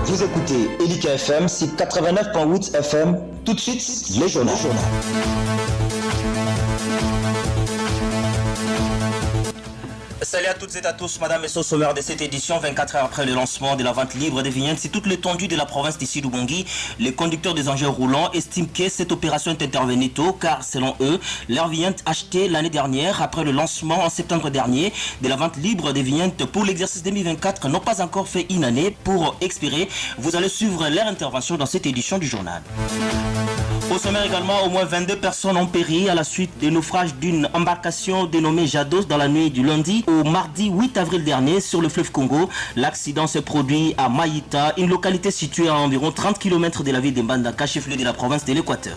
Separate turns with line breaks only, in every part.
Vous écoutez Elika FM, c'est 89.8 FM. Tout de suite, les journaux. Salut à toutes et à tous, madame et sommaire de cette édition, 24 heures après le lancement de la vente libre des vignettes sur toute l'étendue de la province d'ici d'Ubongi. Les conducteurs des engins roulants estiment que cette opération est intervenue tôt car selon eux, leurs vignettes achetées l'année dernière après le lancement en septembre dernier de la vente libre des vignettes pour l'exercice 2024 n'ont pas encore fait une année pour expirer. Vous allez suivre leur intervention dans cette édition du journal. Au sommaire également, au moins 22 personnes ont péri à la suite du naufrage d'une embarcation dénommée Jados dans la nuit du lundi au mardi 8 avril dernier sur le fleuve Congo. L'accident s'est produit à Maïta, une localité située à environ 30 km de la ville de Mbandaka, chef-lieu de la province de l'Équateur.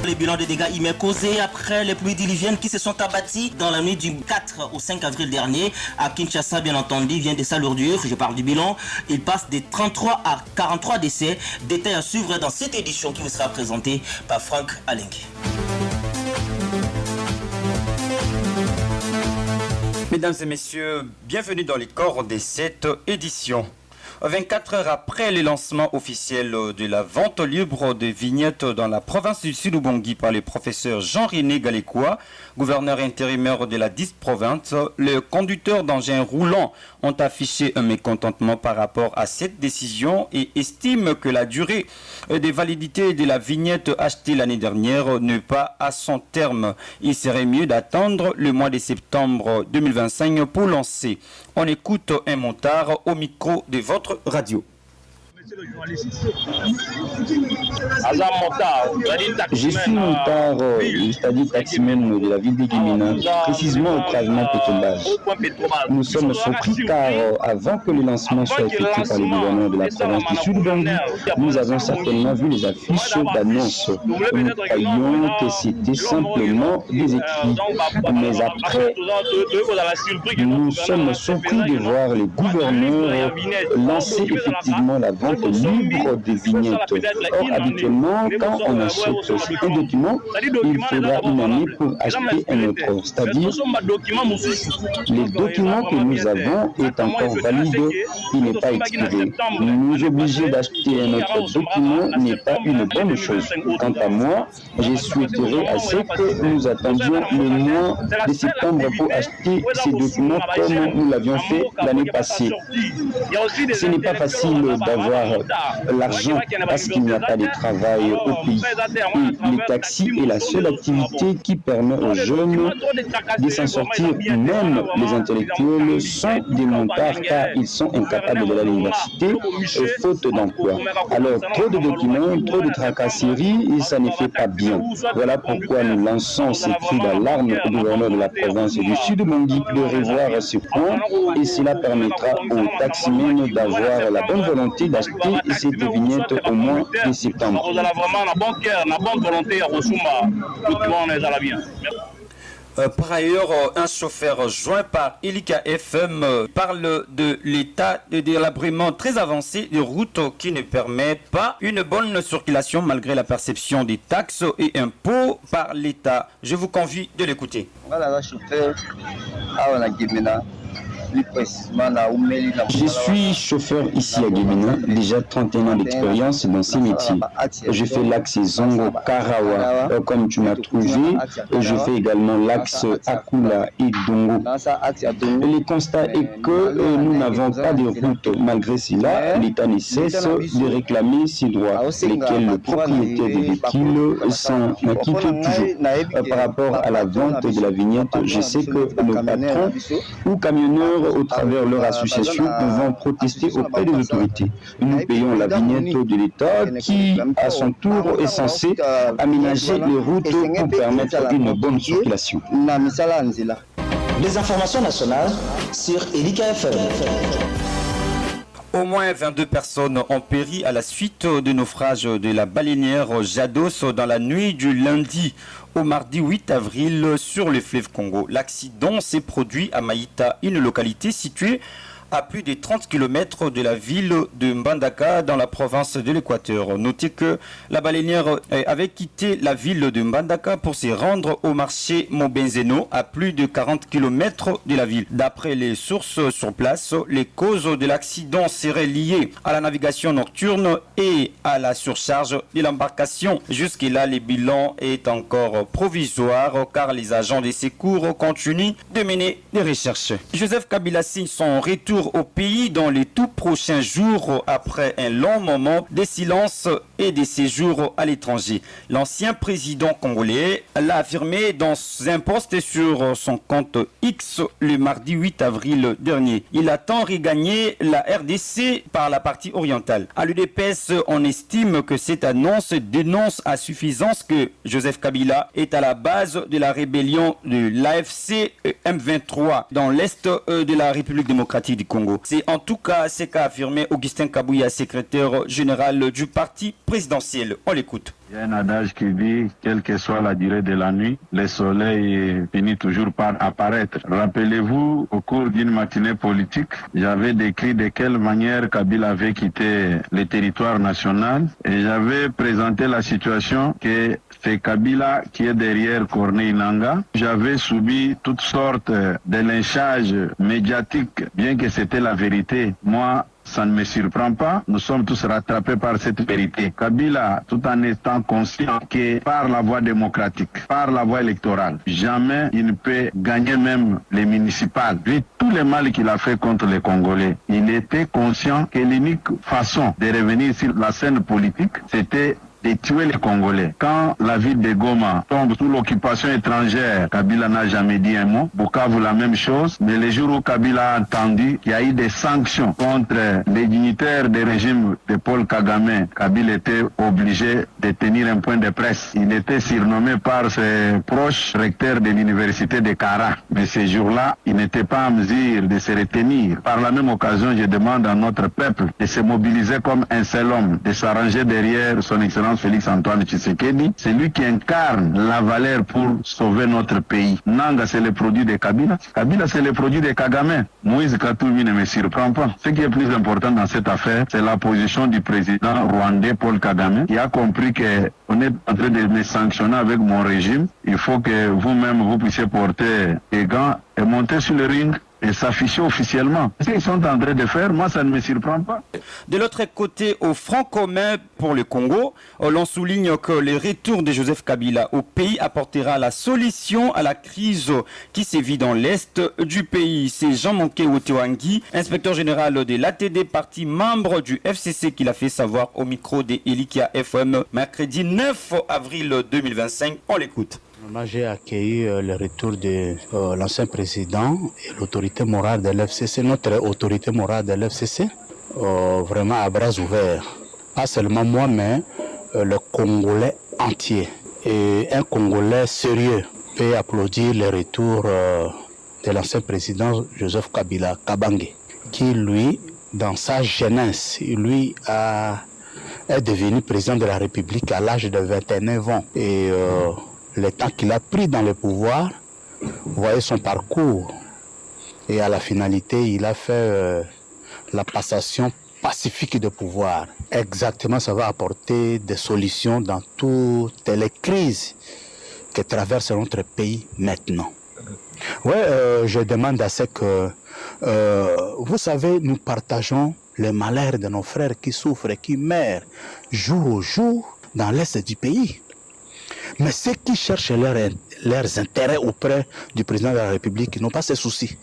Les bilans de dégâts immédiats causés après les pluies diluviennes qui se sont abattues dans la nuit du 4 au 5 avril dernier à Kinshasa, bien entendu, vient de s'alourdir. Je parle du bilan. Il passe de 33 à 43 décès. Détails à suivre dans cette édition qui vous sera présentée par Franck Alengue.
Mesdames et messieurs, bienvenue dans les corps de cette édition. 24 heures après le lancement officiel de la vente libre des vignettes dans la province du Sud-Ubongi par le professeur Jean-René Galécoua, gouverneur intérimaire de la 10 province, les conducteurs d'engins roulants ont affiché un mécontentement par rapport à cette décision et estiment que la durée de validité de la vignette achetée l'année dernière n'est pas à son terme. Il serait mieux d'attendre le mois de septembre 2025 pour lancer. On écoute un montard au micro de votre radio.
Je suis montard, c'est-à-dire taximène de la ville de Guimina, précisément au croisement Pétrobage. Nous sommes surpris car avant que le lancement soit effectué par le gouverneur de la province du Sud-Ubongi, nous avons certainement vu les affiches d'annonces. Nous croyons que c'était simplement des écrits. Mais après, nous sommes surpris de voir le gouverneur lancer effectivement la vente libre des vignettes. Or, habituellement, quand on achète un document, il faudra une année pour acheter un autre. C'est-à-dire, les documents que nous avons est encore valide, il n'est pas expiré. Nous obliger d'acheter un autre document n'est pas une bonne chose. Quant à moi, je souhaiterais assez que nous attendions le mois de septembre pour acheter ces documents comme nous l'avions fait l'année passée. Ce n'est pas facile d'avoir l'argent parce qu'il n'y a pas de travail au pays. Et les taxis est la seule activité qui permet aux jeunes de s'en sortir. Même les intellectuels sont des montards car ils sont incapables d'aller à l'université faute d'emploi. Alors, trop de documents, trop de tracasseries et ça ne fait pas bien. Voilà pourquoi nous lançons ces cris d'alarme au gouverneur de la province du Sud-Ubongi de revoir ce point et cela permettra aux taximènes d'avoir la bonne volonté d'acheter cette vignette au mois de septembre.
Par ailleurs, un chauffeur joint par Elika FM parle de l'état de délabrement très avancé des routes qui ne permet pas une bonne circulation malgré la perception des taxes et impôts par l'État. Je vous convie de l'écouter.
Voilà, chauffeur.
Je suis chauffeur ici à Guémina, déjà 31 ans d'expérience dans ces métiers. Je fais l'axe Zongo-Karawa, comme tu m'as trouvé, et je fais également l'axe Akula et Dongo. Le constat est que nous n'avons pas de route. Malgré cela, l'État ne cesse de réclamer ses droits, lesquels le propriétaire des véhicules s'en acquitte toujours. Par rapport à la vente de la vignette, je sais que nos patrons ou camionneurs au travers leur association, vont protester auprès des autorités. Nous payons la vignette de l'État qui, à son tour, est censé aménager les routes pour permettre une bonne circulation.
Les informations nationales sur Elika FM.
Au moins 22 personnes ont péri à la suite du naufrage de la baleinière Jados dans la nuit du lundi au mardi 8 avril sur le fleuve Congo. L'accident s'est produit à Maïta, une localité située à plus de 30 km de la ville de Mbandaka dans la province de l'Équateur. Notez que la baleinière avait quitté la ville de Mbandaka pour se rendre au marché Mobenzeno à plus de 40 km de la ville. D'après les sources sur place, les causes de l'accident seraient liées à la navigation nocturne et à la surcharge de l'embarcation. Jusque-là, le bilan est encore provisoire car les agents de secours continuent de mener des recherches. Joseph Kabila signe son retour au pays dans les tout prochains jours après un long moment de silence et de séjour à l'étranger. L'ancien président congolais l'a affirmé dans un post sur son compte X le mardi 8 avril dernier. Il attend regagner la RDC par la partie orientale. À l'UDPS, on estime que cette annonce dénonce à suffisance que Joseph Kabila est à la base de la rébellion de l'AFC M23 dans l'est de la République démocratique du Congo. C'est en tout cas ce qu'a affirmé Augustin Kabouya, secrétaire général du parti présidentiel. On l'écoute.
Il y a un adage qui dit, quelle que soit la durée de la nuit, le soleil finit toujours par apparaître. Rappelez-vous, au cours d'une matinée politique, j'avais décrit de quelle manière Kabila avait quitté le territoire national et j'avais présenté la situation que c'est Kabila qui est derrière Corneille Nangaa. J'avais subi toutes sortes de lynchages médiatiques, bien que c'était la vérité. Moi, ça ne me surprend pas. Nous sommes tous rattrapés par cette vérité. Kabila, tout en étant conscient que par la voie démocratique, par la voie électorale, jamais il ne peut gagner même les municipales. Vu tout le mal qu'il a fait contre les Congolais, il était conscient que l'unique façon de revenir sur la scène politique, c'était de tuer les Congolais. Quand la ville de Goma tombe sous l'occupation étrangère, Kabila n'a jamais dit un mot. Bukavu, la même chose. Mais le jour où Kabila a entendu qu'il y a eu des sanctions contre les dignitaires du régime de Paul Kagame, Kabila était obligé de tenir un point de presse. Il était surnommé par ses proches recteurs de l'université de Kara. Mais ces jours-là, il n'était pas en mesure de se retenir. Par la même occasion, je demande à notre peuple de se mobiliser comme un seul homme, de s'arranger derrière son excellence Félix-Antoine Tshisekedi. C'est lui qui incarne la valeur pour sauver notre pays. Nanga, c'est le produit de Kabila. Kabila, c'est le produit de Kagame. Moïse Katumbi ne me surprend pas. Ce qui est plus important dans cette affaire, c'est la position du président rwandais Paul Kagame, qui a compris que on est en train de me sanctionner avec mon régime. Il faut que vous-même, vous puissiez porter les gants et monter sur le ring et s'afficher officiellement. Ce qu'ils sont en train de faire, moi, ça ne me surprend pas.
De l'autre côté, au Front commun pour le Congo, l'on souligne que le retour de Joseph Kabila au pays apportera la solution à la crise qui sévit dans l'est du pays. C'est Jean-Monké Otewangi, inspecteur général de l'ATD, parti membre du FCC, qui l'a fait savoir au micro de Elikia FM mercredi 9 avril 2025. On l'écoute.
Moi, j'ai accueilli le retour de l'ancien président et l'autorité morale de l'FCC, notre autorité morale de l'FCC, vraiment à bras ouverts. Pas seulement moi, mais le Congolais entier. Et un Congolais sérieux peut applaudir le retour de l'ancien président Joseph Kabila Kabange, qui, lui, dans sa jeunesse, lui est devenu président de la République à l'âge de 29 ans. Et le temps qu'il a pris dans le pouvoir, vous voyez son parcours. Et à la finalité, il a fait la passation pacifique de pouvoir. Exactement, ça va apporter des solutions dans toutes les crises que traverse notre pays maintenant. Je demande à ce que, vous savez, nous partageons le malheur de nos frères qui souffrent et qui meurent jour au jour dans l'est du pays. Mais ceux qui cherchent leurs intérêts auprès du président de la République n'ont pas ces soucis.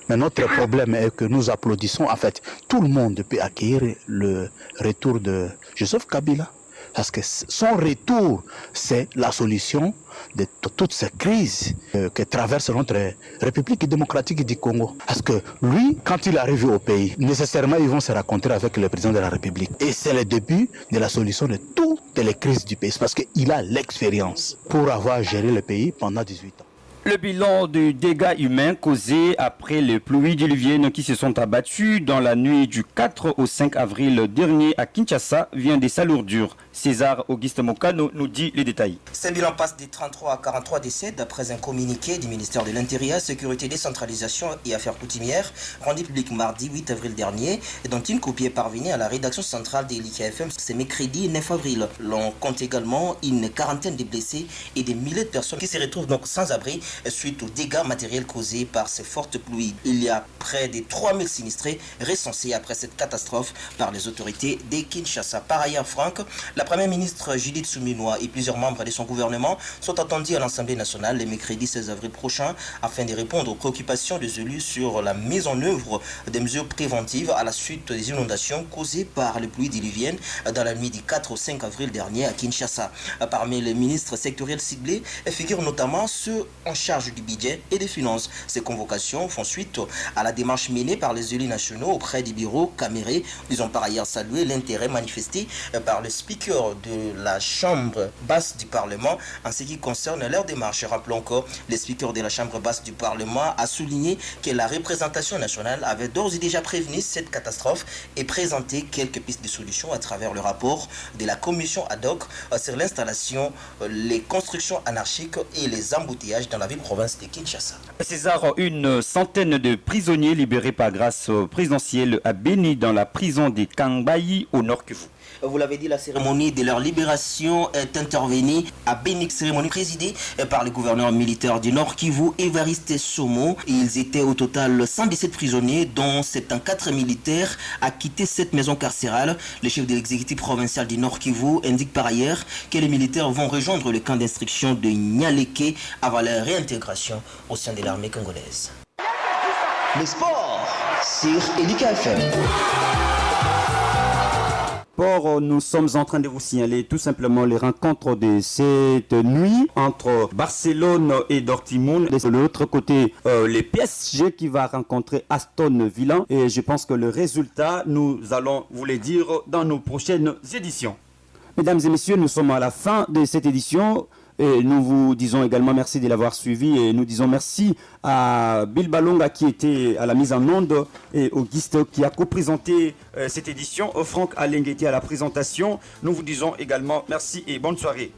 Mais notre problème est que nous applaudissons, en fait, tout le monde peut accueillir le retour de Joseph Kabila. Parce que son retour, c'est la solution de toutes ces crises que traverse notre République démocratique du Congo. Parce que lui, quand il arrive au pays, nécessairement, ils vont se rencontrer avec le président de la République. Et c'est le début de la solution de toutes les crises du pays. Parce qu'il a l'expérience pour avoir géré le pays pendant 18 ans.
Le bilan du dégât humain causé après les pluies diluviennes qui se sont abattues dans la nuit du 4 au 5 avril dernier à Kinshasa vient de s'alourdir. César Auguste Mokano nous dit les détails.
Ce bilan passe de 33 à 43 décès d'après un communiqué du ministère de l'Intérieur, Sécurité, Décentralisation et Affaires coutumières rendu public mardi 8 avril dernier et dont une copie est parvenue à la rédaction centrale des LICA-FM ce mercredi 9 avril. L'on compte également une quarantaine de blessés et des milliers de personnes qui se retrouvent donc sans abri suite aux dégâts matériels causés par ces fortes pluies. Il y a près de 3000 sinistrés recensés après cette catastrophe par les autorités de Kinshasa. Par ailleurs, Franck, la première ministre Judith Suminwa et plusieurs membres de son gouvernement sont attendus à l'Assemblée nationale le mercredi 16 avril prochain afin de répondre aux préoccupations des élus sur la mise en œuvre des mesures préventives à la suite des inondations causées par les pluies diluviennes dans la nuit du 4 au 5 avril dernier à Kinshasa. Parmi les ministres sectoriels ciblés figurent notamment ceux en charge du budget et des finances. Ces convocations font suite à la démarche menée par les élus nationaux auprès du bureau Caméré. Ils ont par ailleurs salué l'intérêt manifesté par le speaker de la Chambre basse du Parlement en ce qui concerne leur démarche. Rappelons encore, le speaker de la Chambre basse du Parlement a souligné que la représentation nationale avait d'ores et déjà prévenu cette catastrophe et présenté quelques pistes de solutions à travers le rapport de la commission ad hoc sur l'installation, les constructions anarchiques et les embouteillages dans la ville-province de Kinshasa.
César, une centaine de prisonniers libérés par grâce présidentielle à Béni dans la prison de Kangbayi au Nord Kivu.
Vous l'avez dit, la cérémonie de leur libération est intervenue à Béni, cérémonie présidée par le gouverneur militaire du Nord Kivu, Évariste Somo. Ils étaient au total 117 prisonniers, dont 74 militaires, à quitter cette maison carcérale. Le chef de l'exécutif provincial du Nord Kivu indique par ailleurs que les militaires vont rejoindre le camp d'instruction de Nyaleke avant leur réintégration au sein de l'armée congolaise. Les sports sur Elika FM.
Nous sommes en train de vous signaler tout simplement les rencontres de cette nuit entre Barcelone et Dortmund. De l'autre côté, les PSG qui va rencontrer Aston Villa. Et je pense que le résultat, nous allons vous le dire dans nos prochaines éditions. Mesdames et messieurs, nous sommes à la fin de cette édition. Et nous vous disons également merci de l'avoir suivi et nous disons merci à Bill Balonga qui était à la mise en onde et Auguste qui a co-présenté cette édition. Franck Aleng était à la présentation. Nous vous disons également merci et bonne soirée.